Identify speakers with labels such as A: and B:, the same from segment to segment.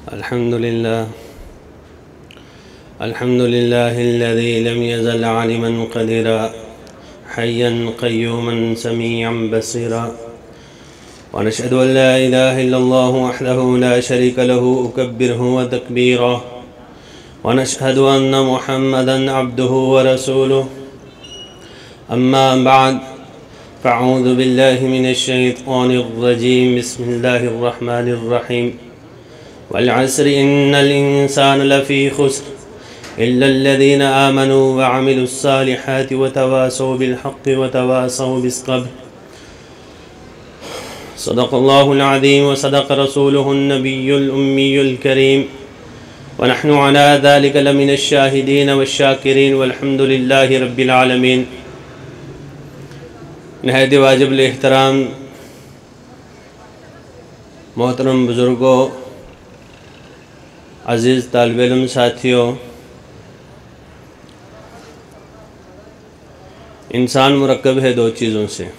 A: अल्हम्दुलिल्लाहिल्लज़ी lump यज़ल आलिमन क़दीरा हय्यन क़य्यूमन समीअन Basira व नशहदु अन ला इलाहा इल्लल्लाहु वहदहु ला शरीका लहु उकब्बिरहु व तकबीरा व नशहदु अन्न मुहम्मदन अब्दुहु व रसूलुहु अम्मा बअद फ़अऊज़ु बिल्लाहि मिनश शैतानिर रजीम बिस्मिल्लाहिर रहमानिर रहीम वल अस्रि इन्नल इंसान लफ़ी खुस्र इल्लल्लज़ीना आमनू व अमिलुस्सालिहाति व तवासौ बिल हक़्क़ि व तवासौ बिस्सब्र सदक़ल्लाहुल अज़ीम व सदक़ रसूलुहुन नबियुल उम्मियुल करीम व नहनु अला ज़ालिका लमिनश शाहिदीन वश्शाकिरीन वल्हम्दुलिल्लाहि रब्बिल आलमीन। नहायत वाजिबुल एहतराम मोहतरम बुज़ुर्गों, अज़ीज़ तालिब इल्म साथियों, इंसान मुरक्कब है दो चीज़ों से,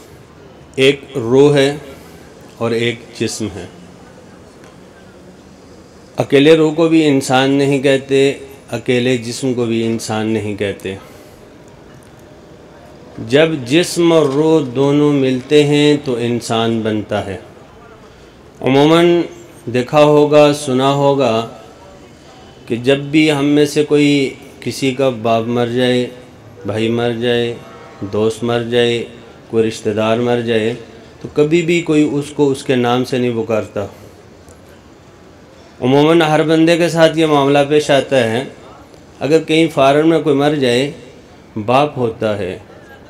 A: एक रूह है और एक जिस्म है। अकेले रूह को भी इंसान नहीं कहते, अकेले जिस्म को भी इंसान नहीं कहते। जब जिस्म और रूह दोनों मिलते हैं तो इंसान बनता है। अमूमन देखा होगा, सुना होगा कि जब भी हम में से कोई किसी का बाप मर जाए, भाई मर जाए, दोस्त मर जाए, कोई रिश्तेदार मर जाए तो कभी भी कोई उसको उसके नाम से नहीं पुकारता। अमूमन हर बंदे के साथ ये मामला पेश आता है। अगर कहीं फ़ॉरेन में कोई मर जाए, बाप होता है,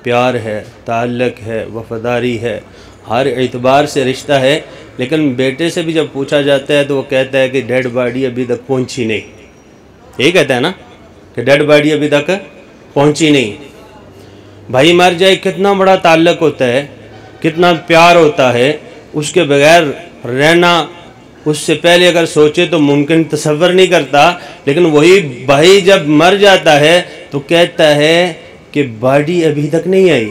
A: प्यार है, ताल्लुक़ है, वफ़ादारी है, हर एतबार से रिश्ता है, लेकिन बेटे से भी जब पूछा जाता है तो वो कहता है कि डेड बॉडी अभी तक पहुंची नहीं। यही कहता है ना कि डेड बॉडी अभी तक पहुंची नहीं। भाई मर जाए कितना बड़ा ताल्लुक़ होता है, कितना प्यार होता है, उसके बगैर रहना उससे पहले अगर सोचे तो मुमकिन तसव्वुर नहीं करता। लेकिन वही भाई जब मर जाता है तो कहता है कि बॉडी अभी तक नहीं आई।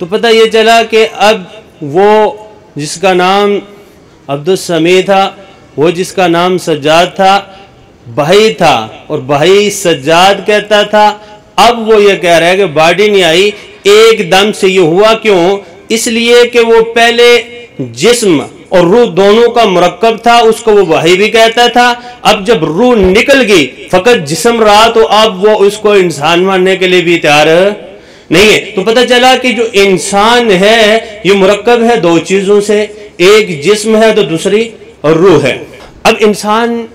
A: तो पता ये चला कि अब वो जिसका नाम अब्दुल समी था, वो जिसका नाम सज्जाद था, भाई था और भाई सज्जाद कहता था। अब वो ये कह रहा है कि बॉडी नहीं आई। एकदम से ये हुआ क्यों? इसलिए कि वो पहले जिस्म और रूह दोनों का मुरक्कब था, उसको वो भाई भी कहता था। अब जब रूह निकल गई, फकत जिस्म रहा, तो अब वो उसको इंसान मानने के लिए भी तैयार नहीं है। तो पता चला कि जो इंसान है ये मुरक्कब है दो चीजों से, एक जिस्म है तो दूसरी और रूह है। अब इंसान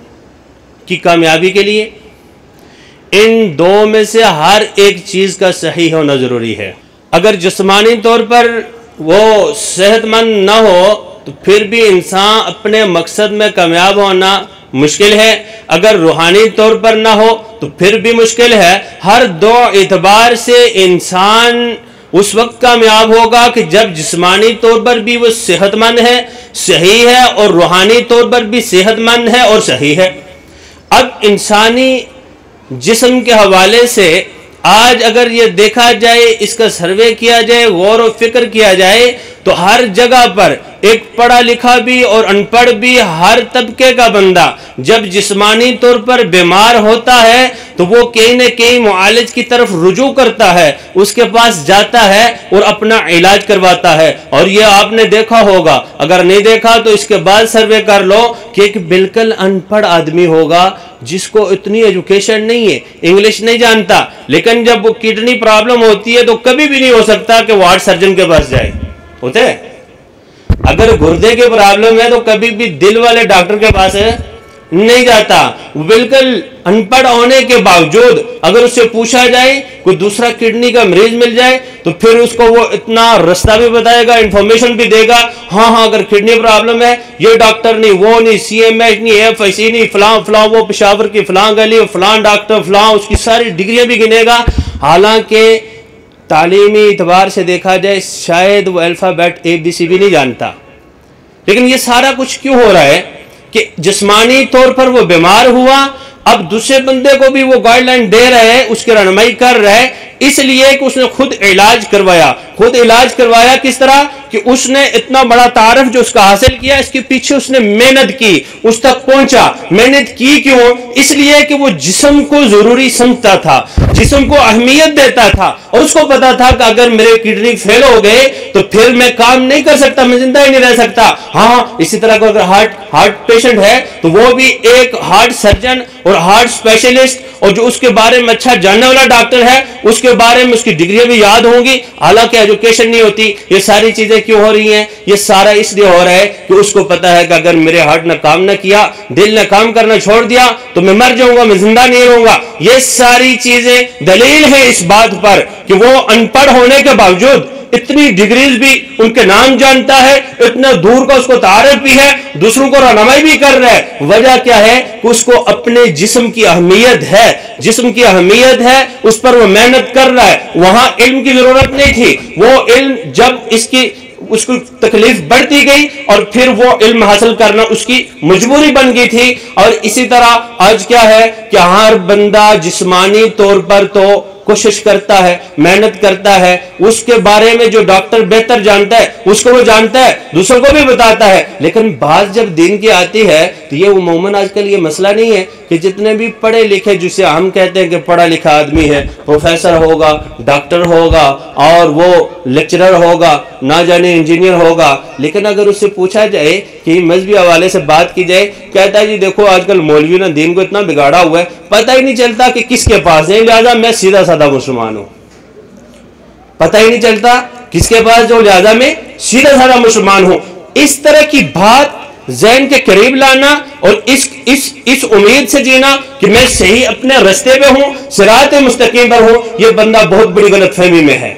A: की कामयाबी के लिए इन दो में से हर एक चीज का सही होना जरूरी है। अगर जिस्मानी तौर पर वो सेहतमंद न हो तो फिर भी इंसान अपने मकसद में कामयाब होना मुश्किल है। अगर रूहानी तौर पर ना हो तो फिर भी मुश्किल है। हर दो एतबार से इंसान उस वक्त कामयाब होगा कि जब जिस्मानी तौर पर भी वो सेहतमंद है, सही है, और रूहानी तौर पर भी सेहतमंद है और सही है। अब इंसानी जिस्म के हवाले से आज अगर ये देखा जाए, इसका सर्वे किया जाए, गौर और फिक्र किया जाए, तो हर जगह पर एक पढ़ा लिखा भी और अनपढ़ भी, हर तबके का बंदा जब जिस्मानी तौर पर बीमार होता है तो वो कहीं न कहीं मुआलिज की तरफ रुजू करता है, उसके पास जाता है और अपना इलाज करवाता है। और ये आपने देखा होगा, अगर नहीं देखा तो इसके बाद सर्वे कर लो कि एक बिल्कुल अनपढ़ आदमी होगा जिसको इतनी एजुकेशन नहीं है, इंग्लिश नहीं जानता, लेकिन जब वो किडनी प्रॉब्लम होती है तो कभी भी नहीं हो सकता कि वार्ड सर्जन के पास जाए। होते हैं। अगर गुर्दे की प्रॉब्लम है तो कभी भी दिल वाले डॉक्टर के पास नहीं जाता। बिल्कुल अनपढ़ होने के बावजूद अगर उससे पूछा जाए, कोई दूसरा किडनी का मरीज मिल जाए तो फिर उसको वो इतना रास्ता भी बताएगा, इंफॉर्मेशन भी देगा। हाँ, अगर किडनी प्रॉब्लम है, ये डॉक्टर नहीं, वो नहीं, CMH नहीं, FIC नहीं, फलां वो पेशावर की फलां गली, फलां डॉक्टर फलां, उसकी सारी डिग्रियां भी गिनेगा। हालांकि तालीमी इतबार से देखा जाए शायद वो अल्फ़ाबेट ABC भी नहीं जानता। लेकिन ये सारा कुछ क्यों हो रहा है कि जिस्मानी तौर पर वो बीमार हुआ, अब दूसरे बंदे को भी वो गाइडलाइन दे रहे हैं, उसकी रहनुमाई कर रहे हैं, इसलिए कि उसने खुद इलाज करवाया। खुद इलाज करवाया किस तरह कि उसने इतना बड़ा तारफ जो उसका हासिल किया, इसके पीछे उसने मेहनत की, उस तक पहुंचा। मेहनत की क्यों? इसलिए कि वो जिस्म को जरूरी समझता था, जिस्म को अहमियत देता था, और उसको पता था कि अगर मेरे किडनी फेल हो गए तो फिर मैं काम नहीं कर सकता, मैं जिंदा ही नहीं रह सकता। हाँ, इसी तरह को अगर हार्ट पेशेंट है तो वो भी एक हार्ट सर्जन और हार्ट स्पेशलिस्ट और जो उसके बारे में अच्छा जानने वाला डॉक्टर है, उसके बारे में उसकी डिग्रियां भी याद होंगी, हालांकि एजुकेशन नहीं होती। ये सारी चीजें क्यों हो रही हैं? ये सारा इसलिए हो रहा है कि उसको पता है कि अगर मेरे हार्ट ने काम ना किया, दिल ने काम करना छोड़ दिया तो मैं मर जाऊंगा, मैं जिंदा नहीं रहूंगा। ये सारी चीजें दलील है इस बात पर कि वो अनपढ़ होने के बावजूद इतनी डिग्रीज भी उनके नाम जानता है, इतना दूर का उसको तारीफ भी है, दूसरों को रहनुमाई भी कर रहा है। वजह क्या है कि उसको अपने जिस्म की अहमियत है, जिस्म की अहमियत है, उस पर वो मेहनत कर रहा है। वहां इल्म की जरूरत नहीं थी, वो इल्म जब उसको तकलीफ बढ़ती गई और फिर वो इल्म हासिल करना उसकी मजबूरी बन गई थी। और इसी तरह आज क्या है कि हर बंदा जिस्मानी तौर पर तो कोशिश करता है, मेहनत करता है, उसके बारे में जो डॉक्टर बेहतर जानता है उसको वो जानता है, दूसरों को भी बताता है। लेकिन बात जब दिन की आती है तो ये उमूमन आजकल ये मसला नहीं है कि जितने भी पढ़े लिखे, जिसे हम कहते हैं कि पढ़ा लिखा आदमी है, प्रोफेसर होगा, डॉक्टर होगा और वो लेक्चरर होगा, ना जाने इंजीनियर होगा, लेकिन अगर उससे पूछा जाए कि मजहबी हवाले से बात की जाए, कहता है जी देखो आजकल मौलवी ने दीन को इतना बिगाड़ा हुआ है, पता ही नहीं चलता कि किसके पास है, लिहाजा मैं सीधा साधा मुसलमान हूं। पता ही नहीं चलता किसके पास, जो लिहाजा मैं सीधा साधा मुसलमान हूं। इस तरह की बात ज़हन के करीब लाना और इस उम्मीद से जीना कि मैं सही अपने रास्ते पे हूं, सिरात मुस्तकीम पर हूं, यह बंदा बहुत बड़ी गलतफहमी में है।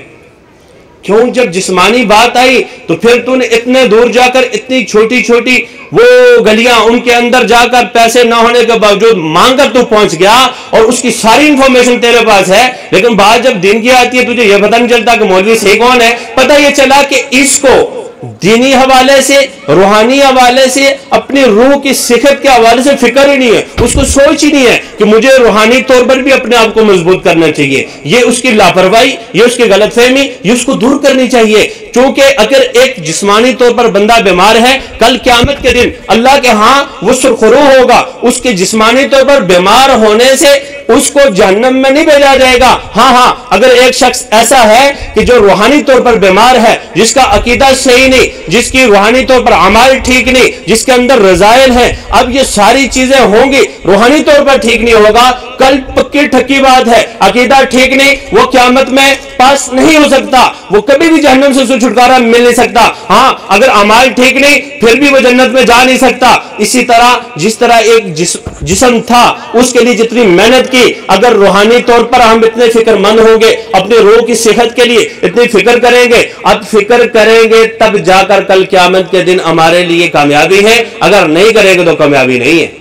A: क्यों? जब जिस्मानी बात आई तो फिर तूने इतने दूर जाकर इतनी छोटी छोटी वो गलियां, उनके अंदर जाकर पैसे ना होने के बावजूद मांगकर तू पहुंच गया और उसकी सारी इंफॉर्मेशन तेरे पास है। लेकिन बात जब दिन की आती है तुझे यह पता नहीं चलता कि मौलवी सही कौन है। पता यह चला कि इसको दीनी हवाले से, रूहानी हवाले से, अपनी रूह की सिखत के हवाले से फिक्र ही नहीं है, उसको सोच ही नहीं है कि मुझे रूहानी तौर पर भी अपने आप को मजबूत करना चाहिए। ये उसकी लापरवाही, ये उसकी गलतफहमी, ये उसको दूर करनी चाहिए। क्योंकि अगर एक जिस्मानी तौर पर बंदा बीमार है, कल क़यामत के दिन अल्लाह के हाँ वो सुरखरू होगा, उसके जिस्मानी तौर पर बीमार होने से उसको जहन्नम में नहीं भेजा जाएगा। हाँ, अगर एक शख्स ऐसा है कि जो रूहानी तौर पर बीमार है, जिसका अकीदा सही नहीं, जिसकी रूहानी तौर पर अमाल ठीक नहीं, जिसके अंदर रज़ाइल है, अब ये सारी चीजें होंगी, रूहानी तौर पर ठीक नहीं होगा, कल पक्की ठक्की बात है, अकीदा ठीक नहीं, वो क़यामत में पास नहीं हो सकता, वो कभी भी जहन्नम से छुटकारा मिल नहीं सकता। हाँ, अगर अमाल ठीक नहीं फिर भी वो जन्नत में जा नहीं सकता। इसी तरह जिस तरह एक जिस्म था उसके लिए जितनी मेहनत की, अगर रूहानी तौर पर हम इतने फिक्रमंद होंगे, अपने रूह की सेहत के लिए इतनी फिक्र करेंगे, अब फिक्र करेंगे तब जाकर कल क़यामत के दिन हमारे लिए कामयाबी है, अगर नहीं करेंगे तो कामयाबी नहीं है।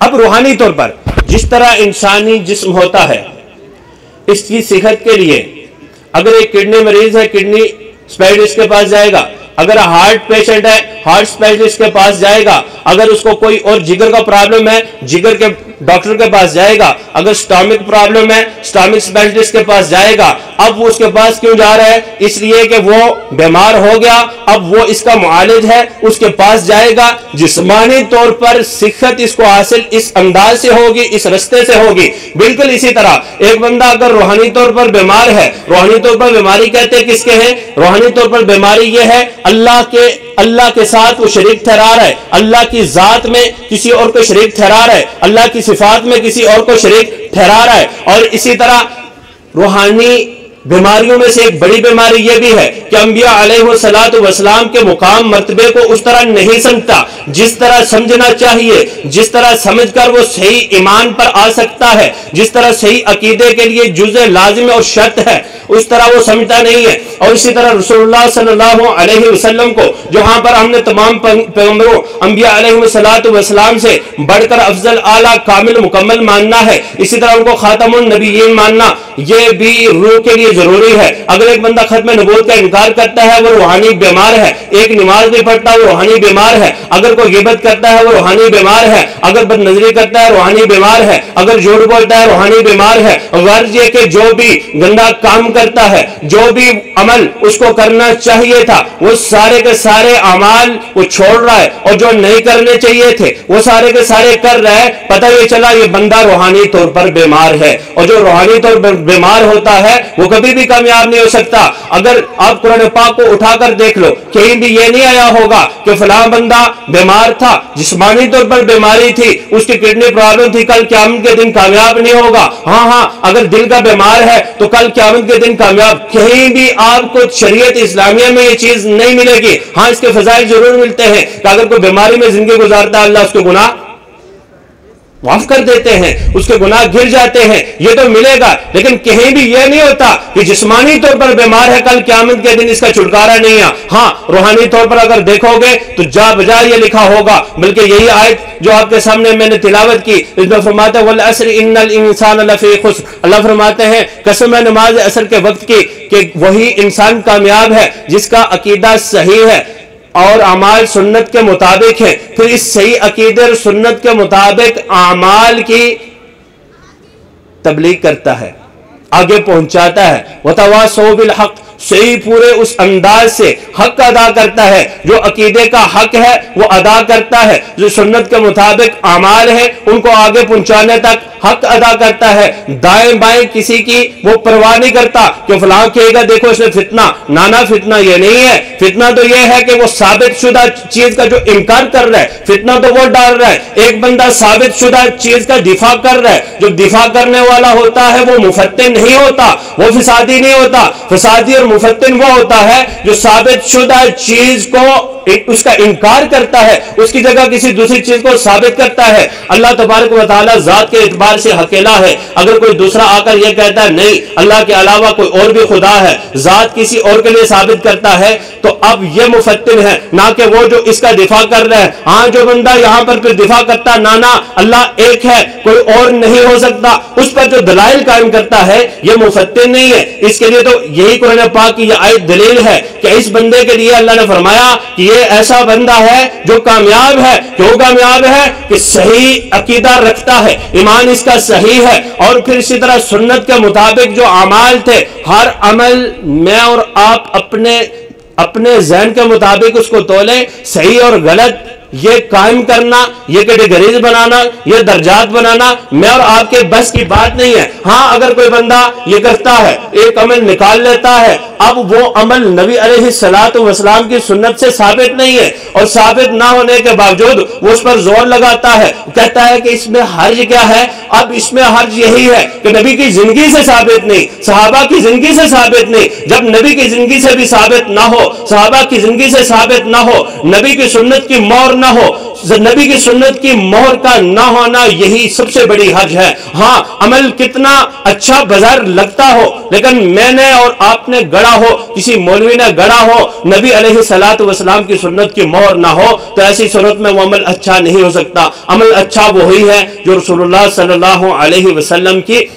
A: अब रूहानी तौर पर जिस तरह इंसानी जिस्म होता है, इसकी सेहत के लिए अगर एक किडनी मरीज है, किडनी स्पेशलिस्ट के पास जाएगा, अगर हार्ट पेशेंट है, हार्ट स्पेशलिस्ट के पास जाएगा, अगर उसको कोई और जिगर का प्रॉब्लम है, जिगर के डॉक्टर के पास जाएगा, अगर स्टमक प्रॉब्लम है, स्टमक स्पेशलिस्ट के पास जाएगा। अब वो उसके पास क्यों जा रहा है? इसलिए कि वो बीमार हो गया, अब वो इसका मुआलिज है, उसके पास जाएगा। जिस्मानी तौर पर सिखत इसको हासिल इस अंदाज से होगी, इस रास्ते से होगी। बिल्कुल इसी तरह एक बंदा अगर रूहानी तौर पर बीमार है, रूहानी तौर पर बीमारी कहते हैं किसके हैं? रूहानी तौर पर बीमारी ये है अल्लाह के साथ वो शरीक ठहरा रहा है, अल्लाह की जात में किसी और को शरीक ठहरा रहा है, अल्लाह की सिफात में किसी और को शरीक ठहरा रहा है। और इसी तरह रूहानी बीमारियों में से एक बड़ी बीमारी यह भी है कि अंबिया अलैहिस्सलातु वस्सलाम के मुकाम मर्तबे को उस तरह नहीं समझता जिस तरह समझना चाहिए, जिस तरह समझकर वो सही ईमान पर आ सकता है, जिस तरह सही अकीदे के लिए जुज़े लाजिम और शर्त है, उस तरह वो समझता नहीं है। और इसी तरह रसूलुल्लाह सल्लल्लाहु अलैहि वसल्लम को जहां पर हमने तमाम पैगंबरों अंबिया अलैहिस्सलातु वस्सलाम से बढ़कर अफजल, आला, कामिल, मुकम्मल मानना है, इसी तरह उनको खातमुन नबिय्यीन मानना, यह भी रूह के लिए ये जरूरी है। अगर एक बंदा खत्म नबूवत का इनकार करता है, वो रूहानी बीमार है। एक नमाज नहीं पढ़ता, वो रूहानी बीमार है। अगर कोई गिबत करता है, वो रूहानी बीमार है। अगर बदनजरी करता है, रूहानी बीमार है। अगर झूठ बोलता है, रूहानी बीमार है। गर्ज ये कि जो भी गंदा काम करता है, जो भी अमल उसको करना चाहिए था, वो सारे के सारे अमाल वो छोड़ रहा है, और जो नहीं करने चाहिए थे वो सारे के सारे कर रहा है। पता ये चला ये बंदा रूहानी तौर पर बीमार है, और जो रूहानी तौर पर बीमार होता है वो कभी भी कामयाब नहीं हो सकता। अगर आप कुरान पाक को उठाकर देख लो, कहीं भी ये नहीं आया होगा कि फलां बंदा बीमार था, जिस्मानी तौर पर बीमारी थी, उसकी किडनी प्रॉब्लम थी, कल क़यामत के दिन कामयाब नहीं होगा। हाँ, अगर दिल का बीमार है तो कल क़यामत के दिन कामयाब। कहीं भी आपको शरीयत इस्लामिया में ये चीज नहीं मिलेगी। हाँ, इसके फजाइल जरूर मिलते हैं कि अगर कोई बीमारी में जिंदगी गुजारता है, अल्लाह उसके गुनाह माफ कर देते हैं, उसके गुनाह गिर जाते हैं, ये तो मिलेगा। लेकिन कहीं भी ये नहीं होता कि जिस्मानी तौर पर बीमार है, कल क़यामत के दिन इसका छुटकारा नहीं है। हाँ, रूहानी तौर पर अगर देखोगे तो जा बजा ये लिखा होगा। बल्कि यही आयत जो आपके सामने मैंने तिलावत की, इसमें फरमाते हैं वल अस्र इन्नल इंसान लफी खुस्र। अल्लाह फरमाते हैं कसम है नमाज असर के वक्त की कि वही इंसान कामयाब है जिसका अकीदा सही है और अमाल सुन्नत के मुताबिक है। फिर इस सही अकीदे और सुन्नत के मुताबिक अमाल की तबलीग करता है, आगे पहुंचाता है। वतवासौ बिल हक, सही पूरे उस अंदाज से हक अदा करता है। जो अकीदे का हक है वो अदा करता है, जो सुन्नत के मुताबिक अमाल है उनको आगे पहुंचाने तक हक अदा करता है। दाएं बाएं किसी की वो परवाह नहीं करता कि फलां कहेगा देखो इसमें फितना। नाना, फितना ये नहीं है। फितना तो ये है कि वो साबित शुदा चीज का जो इनकार कर रहा है, फितना तो वो डाल रहा है। एक बंदा साबित शुदा चीज का दिफा कर रहा है, जो दिफा करने वाला होता है वो मुफत्तिन नहीं होता, वो फिसादी नहीं होता। फिसादी और मुफत्तिन वो होता है जो साबित शुदा चीज को उसका इनकार करता है, उसकी जगह किसी दूसरी चीज को साबित करता है। अल्लाह तबारक व तआला जात के एतबार से अकेला है। अगर कोई दूसरा आकर यह कहता है नहीं अल्लाह के अलावा कोई और भी खुदा है, जात किसी और के लिए साबित करता है, तो अब यह मुफत्तिन है, ना कि वो जो इसका दिफा कर रहा है। हाँ, जो बंदा यहां पर फिर दिफा करता नाना अल्लाह एक है कोई और नहीं हो सकता, उस पर जो दलाइल कायम करता है यह मुफत्तिन नहीं है। इसके लिए तो यही कुरान पाक की यह आयत दलील है कि इस बंदे के लिए अल्लाह ने फरमाया कि ये ऐसा बंदा है जो कामयाब है। क्यों कामयाब है? कि सही अकीदा रखता है, ईमान इसका सही है। और फिर इसी तरह सुन्नत के मुताबिक जो अमाल थे, हर अमल मैं और आप अपने ज़हन के मुताबिक उसको तोले। सही और गलत ये कायम करना, ये कैटेगरीज बनाना, ये दर्जात बनाना मैं और आपके बस की बात नहीं है। हाँ, अगर कोई बंदा ये करता है, एक अमल निकाल लेता है, अब वो अमल नबी अलैहिस्सलातु वस्सलाम की सुन्नत से साबित नहीं है, और साबित ना होने के बावजूद वो उस पर जोर लगाता है, कहता है कि इसमें हर्ज क्या है। अब इसमें हर्ज यही है कि नबी की जिंदगी से साबित नहीं, सहाबा की जिंदगी से साबित नहीं। जब नबी की जिंदगी से भी साबित ना हो, सहाबा की जिंदगी से साबित ना हो, नबी की सुन्नत की मोहर ना हो, नबी की सुन्नत की मोहर का ना होना, यही सबसे बड़ी हर्ज है। हाँ, अमल कितना अच्छा बाजार लगता हो, लेकिन मैंने और आपने गढ़ा हो, किसी मौलवी ने गढ़ा हो, नबी अलैहिस्सलातु वस्सलाम की सुन्नत की मोहर ना हो, तो ऐसी सूरत में वो अमल अच्छा नहीं हो सकता। अमल अच्छा वही है जो रसूलुल्लाह सल्लल्लाहु अलैहि वसल्लम की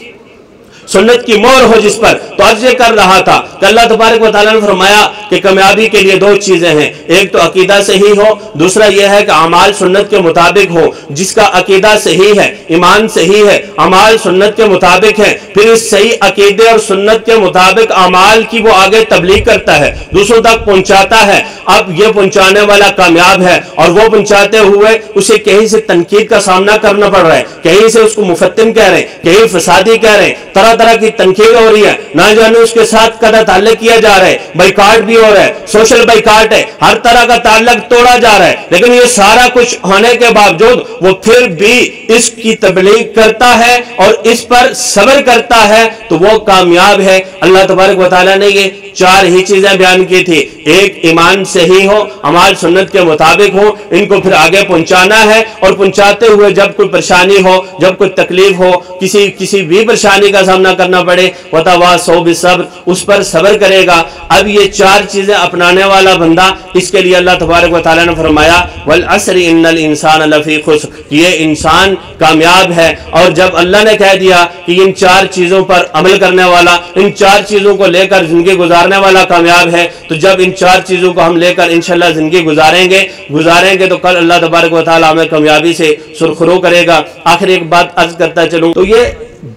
A: सुन्नत की मोहर हो जिस पर। तो आज ये कर रहा था कि अल्लाह तबारक व तआला ने फरमाया कि कामयाबी के लिए दो चीजें हैं, एक तो अकीदा सही हो, दूसरा यह है कि अमाल सुन्नत के मुताबिक हो। जिसका अकीदा सही है, ईमान सही है, अमाल सुन्नत के मुताबिक है, फिर इस सही अकीदे और सुन्नत के मुताबिक अमाल की वो आगे तबलीग करता है, दूसरों तक पहुंचाता है। अब ये पहुंचाने वाला कामयाब है, और वो पहुंचाते हुए उसे कहीं से तनकीद का सामना करना पड़ रहा है, कहीं से उसको मुफत्तिन कह रहे हैं, कहीं फसादी कह रहे हैं, तरह तरह की तनकीद हो रही है, ना जाने उसके साथ कदा ताल्लुक किया जा रहा है, बाइकाट भी हो रहा है, सोशल बाइकाट है, हर तरह का ताल्लुक तोड़ा जा रहा है। लेकिन ये सारा कुछ होने के बावजूद वो फिर भी इसकी तबलीग करता है और इस पर सब्र करता है, तो वो कामयाब है। अल्लाह तबारक व तआला ने ये चार ही चीजें बयान की थी। एक, ईमान सही हो, अमाल सुन्नत के मुताबिक हो, इनको फिर आगे पहुंचाना है और पहुंचाते हुए जब कोई परेशानी हो, जब कोई तकलीफ हो, किसी भी परेशानी का सामना करना पड़े, वतवासौ बिस्सब्र, उस पर सब्र करेगा। अब ये चार चीजें अपनाने वाला बंदा, इसके लिए अल्लाह तबारक व तआला ने फरमाया वल अस्र इन्नल इंसान लफी खुस्र, ये इंसान कामयाब है। और जब अल्लाह ने कह दिया कि इन चार चीजों पर अमल करने वाला, इन चार चीजों को लेकर जिंदगी गुजारने वाला कामयाब है, तो जब इन चार चीजों को हम लेकर इंशाल्लाह जिंदगी गुजारेंगे तो कल अल्लाह तबारक व तआला हमें कामयाबी से सुरखरू करेगा। आखिर एक बात अर्ज करता चलूं, तो ये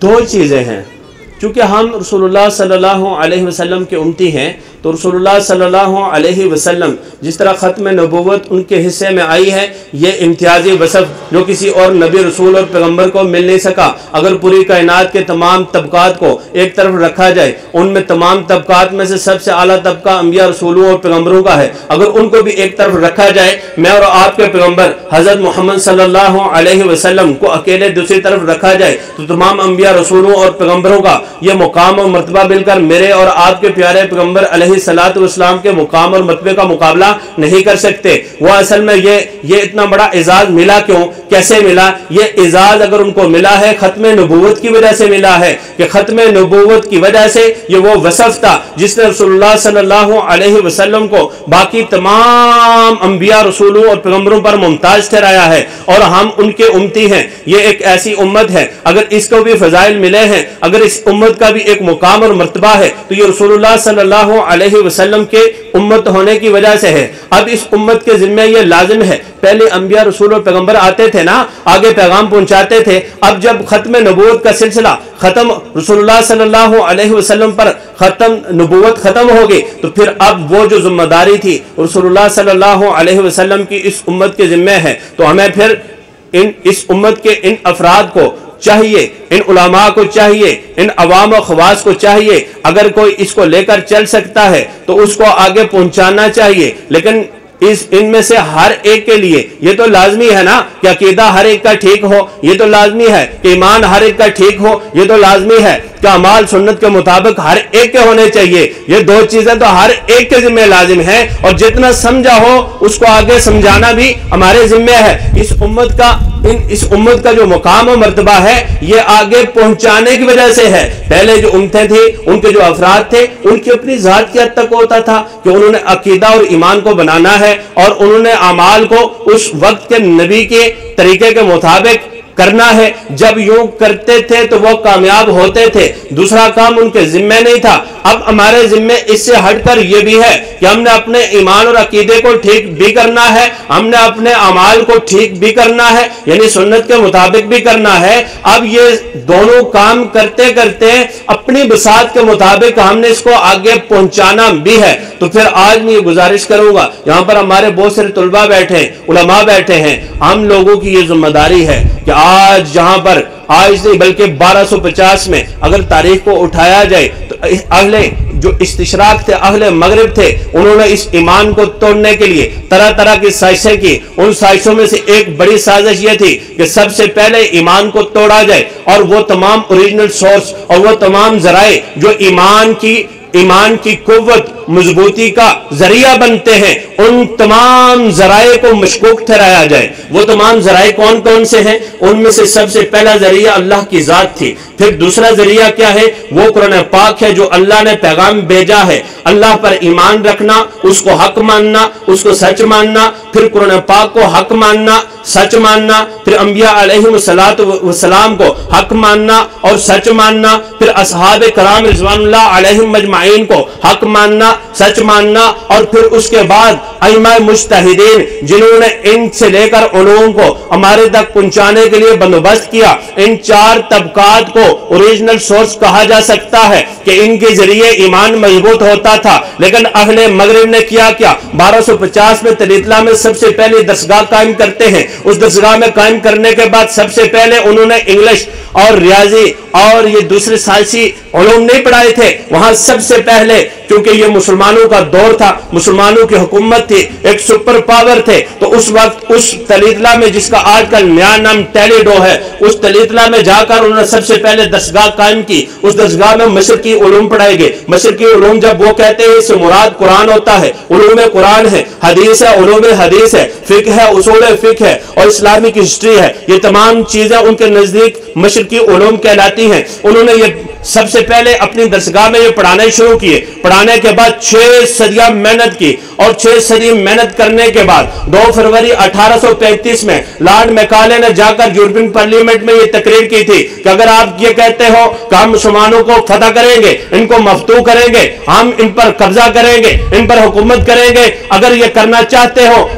A: दो चीजें हैं। चूंकि हम रसूलुल्लाह सल्लल्लाहु अलैहि वसल्लम के उम्मती हैं, तो रसूलुल्लाह सल्लल्लाहु अलैहि वसल्लम जिस तरह ख़त्म नबूवत उनके हिस्से में आई है, ये इम्तियाजी वसफ़ जो किसी और नबी रसूल और पैगम्बर को मिल नहीं सका। अगर पूरी कायनात के तमाम तबकात को एक तरफ रखा जाए, उनमें तमाम तबकात में से सबसे आला तबका अम्बिया रसूलों और पैगम्बरों का है, अगर उनको भी एक तरफ रखा जाए, मैं और आपके पैगम्बर हज़रत मोहम्मद सल्लल्लाहु अलैहि वसल्लम को अकेले दूसरी तरफ रखा जाए, तो तमाम अम्बिया रसूलों और पैगम्बरों का ये मुकाम और मर्तबा मिलकर मेरे और आपके प्यारे पैगम्बर अलैहिस्सलातु वस्सलाम के मुकाम और मर्तबे का मुकाबला नहीं कर सकते। वो असल में ये इतना बड़ा इजाज मिला क्यों, कैसे मिला? ये इजाज अगर उनको मिला है खत्म नबूवत की वजह से मिला है, कि खत्म नबूवत की वजह से ये वो वसफ था जिसने रसूलुल्लाह सल्लल्लाहु अलैहि वसल्लम को बाकी तमाम अंबिया रसूलों और पैगम्बरों पर मुमताज ठहराया है, और हम उनके उम्मती हैं। ये एक ऐसी उम्मत है, अगर इसको भी फजाइल मिले हैं, अगर इस उम्मत का भी एक मुकाम और मर्तबा है, तो ये रसूलुल्लाह सल्लल्लाहु अलैहि वसल्लम के उम्मत होने की वजह से है। अब इस उम्मत के जिम्मे ये लाजिम है, पहले अंबिया रसूल और पैगम्बर आते थे ना, आगे पैगाम पहुंचाते थे। अब जब खत्म नबूवत का सिलसिला खत्म, रसूलुल्लाह सल्लल्लाहु अलैहि वसल्लम पर खत्म नबूवत खत्म हो गई, तो फिर अब वो जो जिम्मेदारी थी रसूलुल्लाह सल्लल्लाहु अलैहि वसल्लम की इस उम्मत के जिम्मे है। तो हमें फिर इस उम्मत के इन अफराद को चाहिए, इन उलमा को चाहिए, इन अवाम और खवास को चाहिए, अगर कोई इसको लेकर चल सकता है तो उसको आगे पहुंचाना चाहिए। लेकिन इनमें से हर एक के लिए ये तो लाजमी है ना कि अकीदा हर एक का ठीक हो, ये तो लाजमी है कि ईमान हर एक का ठीक हो, ये तो लाजमी है कि अमाल सुन्नत के मुताबिक हर एक के होने चाहिए। ये दो चीजें तो हर एक के जिम्मे लाजिम है, और जितना समझा हो उसको आगे समझाना भी हमारे जिम्मे है। इस उम्मत का जो मुकाम और मर्तबा है, ये आगे पहुंचाने की वजह से है। पहले जो उम्मतें थी, उनके जो अफराद थे, उनकी अपनी जात की हद तक होता था कि उन्होंने अकीदा और ईमान को बनाना है, और उन्होंने अमाल को उस वक्त के नबी के तरीके के मुताबिक करना है। जब यूं करते थे तो वो कामयाब होते थे, दूसरा काम उनके जिम्मे नहीं था। अब हमारे जिम्मे इससे हटकर ये भी है कि हमने अपने ईमान और अकीदे को ठीक भी करना है, हमने अपने अमाल को ठीक भी करना है, यानी सुन्नत के मुताबिक भी करना है। अब ये दोनों काम करते करते अपनी बिसात के मुताबिक हमने इसको आगे पहुंचाना भी है। तो फिर आज मैं ये गुजारिश करूंगा, यहाँ पर हमारे बहुत सारे तुलबा बैठे हैं, उलमा बैठे हैं, हम लोगों की ये जिम्मेदारी है कि आज जहां पर आज नहीं बल्कि 1250 में अगर तारीख को उठाया जाए, तो अहले जो इस्तिशराक थे, अहले मगरिब थे, उन्होंने इस ईमान को तोड़ने के लिए तरह तरह की साजिशें की। उन साजिशों में से एक बड़ी साजिश ये थी कि सबसे पहले ईमान को तोड़ा जाए, और वो तमाम ओरिजिनल सोर्स और वो तमाम जराए जो ईमान की कुव्वत मजबूती का जरिया बनते हैं, उन तमाम जराए को मशकूक ठहराया जाए। वो तमाम जराए कौन कौन से हैं? उनमें से सबसे पहला जरिया अल्लाह की जात थी। फिर दूसरा जरिया क्या है? वो कुरान पाक है, जो अल्लाह ने पैगाम भेजा है। अल्लाह पर ईमान रखना, उसको हक मानना, उसको सच मानना, फिर कुरान पाक को हक मानना, सच मानना, फिर अंबिया अलैहिमुस्सलातु वस्सलाम को हक मानना और सच मानना, फिर असहाबे कराम रिज़वानुल्लाह अलैहिम मजमाइन को हक मानना, सच मानना, और फिर उसके बाद अइम्मा मुज्तहिदीन जिन्होंने इनसे लेकर उलूम को हमारे तक पहुंचाने के लिए बंदोबस्त किया। इन चार तबकात को ओरिजिनल सोर्स कहा जा सकता है कि इनके जरिए ईमान मजबूत होता था। लेकिन अहले मगरिब ने किया क्या? 1250 में तरीतला में सबसे पहले दरसगाह कायम करते हैं। उस दरसगाह में कायम करने के बाद सबसे पहले उन्होंने इंग्लिश और रियाजी और ये दूसरे साइंसी उलूम नहीं पढ़ाए थे, वहां सबसे सबसे पहले, क्योंकि ये मुसलमानों का दौर था, मुसलमानों की हुकूमत थी, एक सुपर पावर थे, तो उस वक्त उस तलीतला में, जिसका आजकल नया नाम टेलीडो है, उस तलीतला में जाकर उन्होंने सबसे पहले दरगाह कायम की। उस दरगाह में मिस्र की उलूम पढ़ाए गए। मिस्र की उलूम जब वो कहते हैं इससे मुराद कुरान होता है, उलूम कुरान है, हदीस है, उलूम हदीस है, फिक है, उसूल फिक है और इस्लामिक हिस्ट्री है, ये तमाम चीजें उनके नजदीक मिस्र की उलूम कहलाती हैं। उन्होंने ये सबसे पहले अपनी दरगाह में ये पढ़ाने शुरू किए। पढ़ाने के बाद 6 सदियां मेहनत की और 6 सदी मेहनत करने के बाद 2 फरवरी 1835 में लॉर्ड मैकाले ने जाकर यूरोपियन पार्लियामेंट में ये तकरीर की थी कि अगर आप ये कहते हो कि हम मुसलमानों को फतह करेंगे, इनको मफतू करेंगे, हम इन पर कब्जा करेंगे, इन पर हुकूमत करेंगे, अगर ये करना चाहते हो,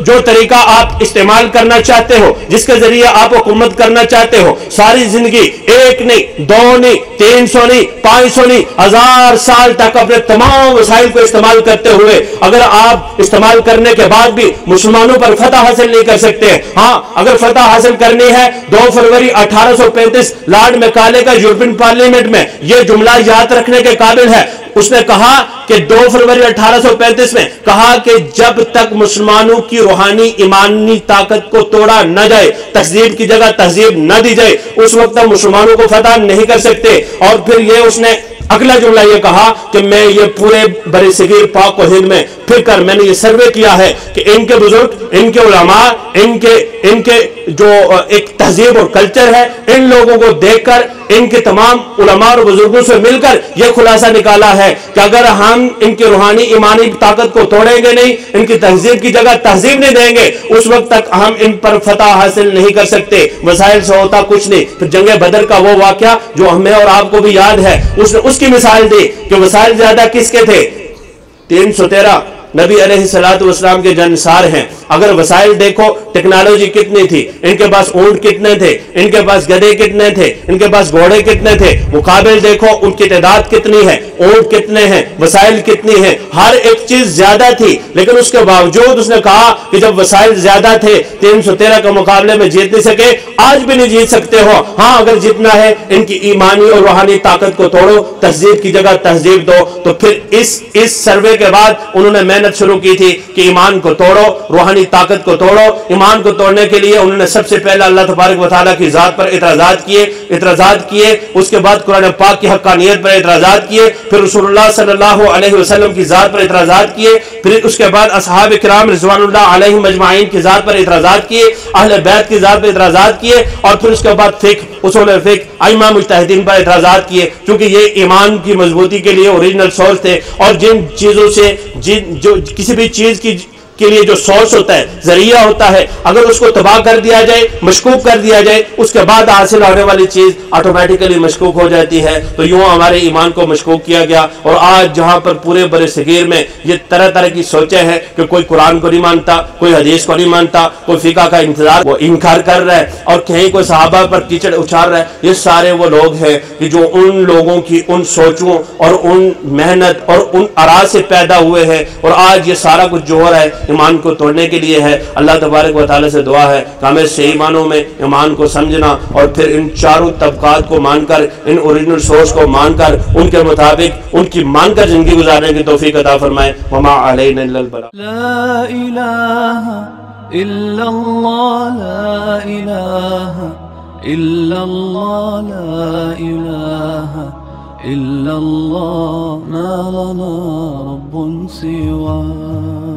A: जो तरीका आप इस्तेमाल करना चाहते हो, जिसके जरिए आप हुकूमत करना चाहते हो, सारी जिंदगी 1 नहीं 2 नहीं 300 नहीं 500 नहीं 1000 साल तक अपने तमाम वसाइल को इस्तेमाल करते हुए अगर आप इस्तेमाल करने के बाद भी मुसलमानों पर फतह हासिल नहीं कर सकते। हाँ, अगर फतह हासिल करनी है 2 फरवरी 1835 लॉर्ड मैकाले का यूरोपियन पार्लियामेंट में यह जुमला याद रखने के काबिल है। उसने कहा कि 2 फरवरी 1835 में कहा कि जब तक मुसलमानों की रूहानी ईमानी ताकत को तोड़ा न जाए, तहजीब की जगह तहजीब न दी जाए, उस वक्त तक मुसलमानों को फतह नहीं कर सकते। और फिर ये उसने अगला जुमला ये कहा कि मैं ये पूरे बड़े सगीर पाक और हिंद में फिर कर मैंने ये सर्वे किया है कि इनके बुजुर्ग, इनके उलमा, इनके जो एक तहजीब और कल्चर है, इन लोगों को देखकर, इनके तमाम उलमा और बुजुर्गों से मिलकर यह खुलासा निकाला है कि अगर हम इनकी रूहानी ईमानी ताकत को तोड़ेंगे नहीं, इनकी तहजीब की जगह तहजीब नहीं देंगे, उस वक्त तक हम इन पर फतह हासिल नहीं कर सकते। वसाइल से होता कुछ नहीं। फिर जंगे बदर का वो वाकया जो हमें और आपको भी याद है, उसने उसकी मिसाल दी कि वसाइल ज्यादा किसके थे? 313 नबी अलैहिस्सलातु वस्सलाम के जन्नसार हैं। अगर वसाइल देखो, टेक्नोलॉजी कितनी थी, इनके पास ऊंट कितने थे, इनके पास गधे कितने थे, इनके पास घोड़े कितने थे, मुकाबिल देखो उनकी तादाद कितनी है, ऊंट कितने हैं, वसाइल कितनी है, हर एक चीज ज्यादा थी। लेकिन उसके बावजूद उसने कहा कि जब वसाइल ज्यादा थे 313 के मुकाबले में जीत नहीं सके, आज भी नहीं जीत सकते हो। हाँ, अगर जीतना है इनकी ईमानी और रूहानी ताकत को तोड़ो, तहजीब की जगह तहजीब दो। तो फिर इस सर्वे के बाद उन्होंने मेहनत शुरू की थी कि ईमान को तोड़ो, रूहानी ताकत को तोड़ो। ईमान को तोड़ने के लिए उन्होंने सबसे पहले अल्लाह तबारक व तआला की जात पर इतराजात किए, उसके बाद कुरान पाक की हक्कानियत पर इतराजात किए, फिर रसूलुल्लाह सल्लल्लाहु अलैहि वसल्लम की जात पर इतराजात किए, फिर उसके बाद असहाब किराम रिज़वानुल्लाह अलैहिम अजमाइन की जात पर इतराजात किए, अहले बैत की जात पर इतराजात किए, और फिर उसके बाद फिक्र, उसूल फिक्र, अइम्मा मुज्तहिदीन पर इतराजात किए, क्योंकि ये ईमान की मजबूती के लिए ओरिजिनल सोर्स थे। और जिन चीजों से जो किसी भी चीज के लिए जो सोर्स होता है, जरिया होता है, अगर उसको तबाह कर दिया जाए, मशकूक कर दिया जाए, उसके बाद हासिल होने वाली चीज ऑटोमेटिकली मशकूक हो जाती है। तो यूं हमारे ईमान को मशकूक किया गया। और आज जहां पर पूरे बड़े सगीर में ये तरह तरह की सोचें हैं कि कोई कुरान को नहीं मानता, कोई हदीस को नहीं मानता, कोई फिका का इंतजार वो इनकार कर रहा है, और कहीं कोई सहाबा पर कीचड़ उछाल रहा है, ये सारे वो लोग हैं कि जो उन लोगों की उन सोचों और उन मेहनत और उन आरा से पैदा हुए हैं। और आज ये सारा कुछ जो हो रहा है ईमान को तोड़ने के लिए है। अल्लाह तबारक व तआला से दुआ है कि हमें सही मानों में ईमान को समझना और फिर इन चारों तबकात को मानकर, इन ओरिजिनल सोर्स को मानकर, उनके मुताबिक उनकी मानकर जिंदगी गुजारने की तौफीक अता फरमाए। वमा अलैना इल्लल बलाग।
B: ला इलाहा इल्लल्लाह, ला इलाहा इल्लल्लाह, ला इलाहा इल्लल्लाह, मा लना रब्बुन सिवा।